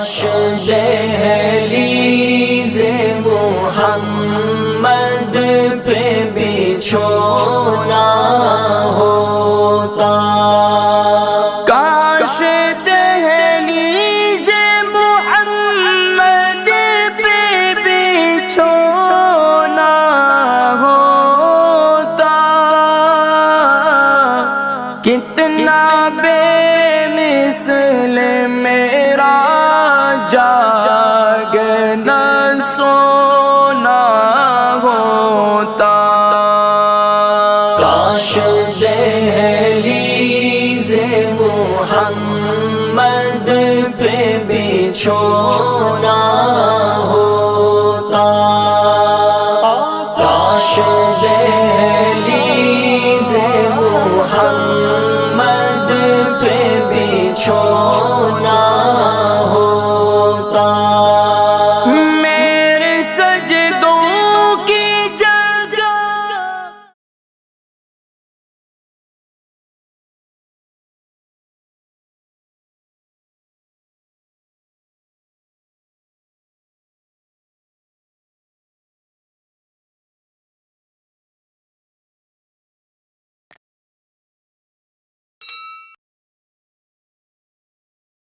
کاش دہلیز محمد پہ بچھونا ہوتا، کاش دہلیز محمد پہ بچھونا ہوتا، کتنا بے مثل میرا جاگنا سونا ہوتا، کاش دہلیز محمد پہ بچھونا